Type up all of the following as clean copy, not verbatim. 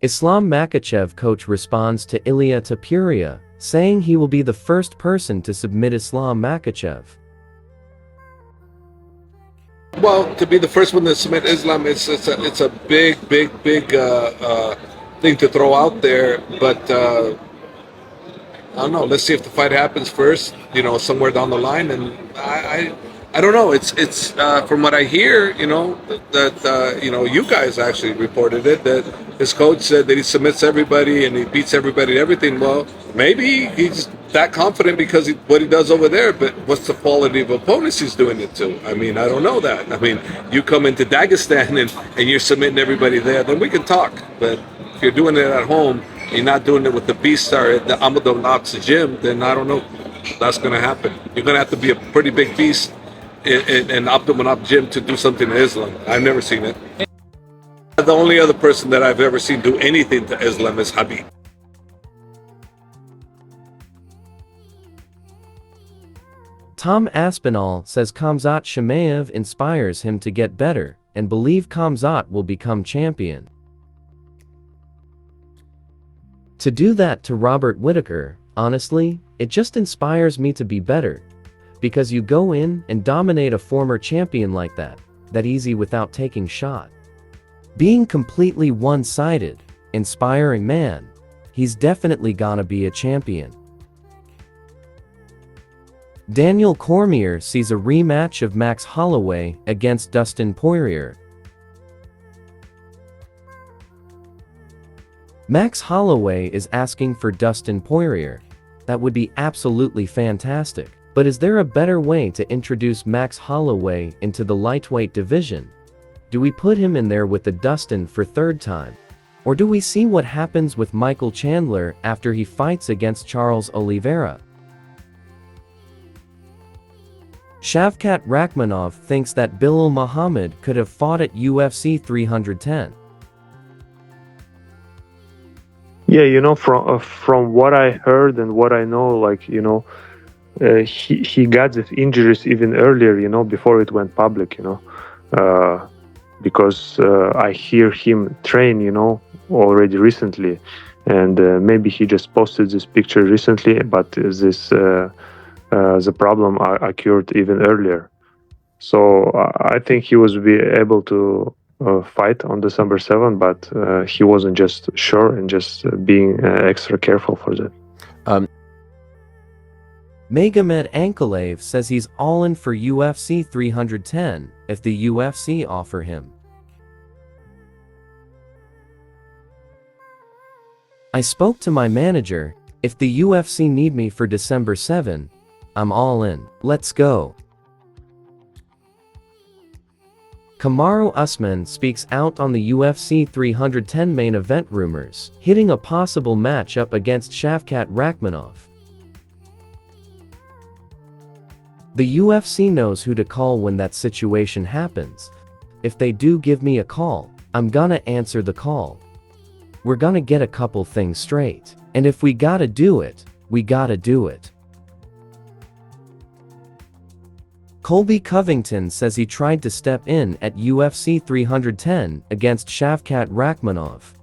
Islam Makhachev coach responds to Ilia Topuria, saying he will be the first person to submit Islam Makhachev. Well, to be the first one to submit Islam, it's a big thing to throw out there. But I don't know. Let's see if the fight happens first. Somewhere down the line, and I don't know. It's from what I hear, that you guys actually reported it, that his coach said that he submits everybody and he beats everybody and everything. Well, maybe he's that confident because what he does over there, but what's the quality of opponents he's doing it to? I mean, I don't know that. I mean, you come into Dagestan and you're submitting everybody there, then we can talk. But if you're doing it at home, you're not doing it with the beast star at the Amadonat's gym, then I don't know that's going to happen. You're going to have to be a pretty big beast in Abdulmanap gym to do something to Islam. I've never seen it. The only other person that I've ever seen do anything to Islam is Habib. Tom Aspinall says Khamzat Chimaev inspires him to get better and believe Khamzat will become champion. To do that to Robert Whittaker, honestly, it just inspires me to be better. Because you go in and dominate a former champion like that easy without taking shot. Being completely one-sided, inspiring man, he's definitely gonna be a champion. Daniel Cormier sees a rematch of Max Holloway against Dustin Poirier. Max Holloway is asking for Dustin Poirier. That would be absolutely fantastic. But is there a better way to introduce Max Holloway into the lightweight division? Do we put him in there with the Dustin for third time? Or do we see what happens with Michael Chandler after he fights against Charles Oliveira? Shavkat Rakhmonov thinks that Belal Muhammad could have fought at UFC 310. Yeah, from what I heard and what I know, he got these injuries even earlier, before it went public, because I hear him train, already recently, and maybe he just posted this picture recently, but the problem occurred even earlier. So I think he was be able to fight on December 7th, but he wasn't just sure and just being extra careful for that. Magomed Ankalaev says he's all in for UFC 310 if the UFC offer him. I spoke to my manager. If the UFC need me for December 7, I'm all in. Let's go. Kamaru Usman speaks out on the UFC 310 main event rumors, hitting a possible matchup against Shavkat Rakhmonov. The UFC knows who to call when that situation happens. If they do give me a call, I'm gonna answer the call. We're gonna get a couple things straight. And if we gotta do it, we gotta do it. Colby Covington says he tried to step in at UFC 310 against Shavkat Rakhmonov.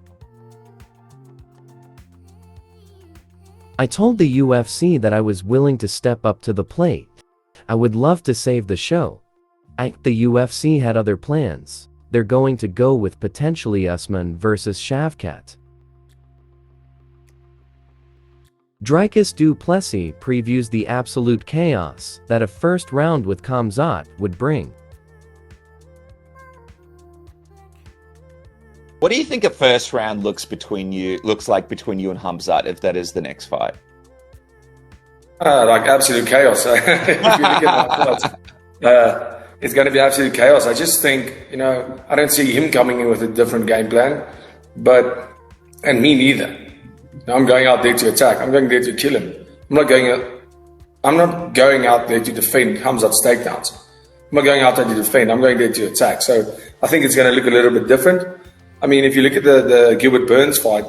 I told the UFC that I was willing to step up to the plate. I would love to save the show. The UFC had other plans. They're going to go with potentially Usman versus Shavkat. Dricus du Plessis previews the absolute chaos that a first round with Khamzat would bring. What do you think a first round looks like between you and Khamzat if that is the next fight? Like absolute chaos. If you look at my it's going to be absolute chaos. I just think, I don't see him coming in with a different game plan, and me neither. I'm going out there to attack. I'm going there to kill him. I'm not going out there to defend Khamzat's takedowns. I'm not going out there to defend. I'm going there to attack. So I think it's going to look a little bit different. I mean, if you look at the Gilbert Burns fight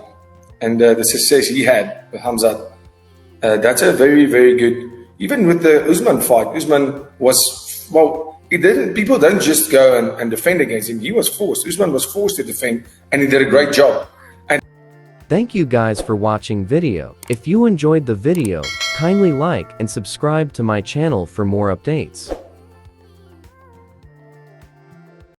and the success he had with Khamzat, that's a very, very good. Even with the Usman fight, Usman was, people don't just go and defend against him. He was forced. Usman was forced to defend, and he did a great job. Thank you guys for watching video. If you enjoyed the video, kindly like and subscribe to my channel for more updates.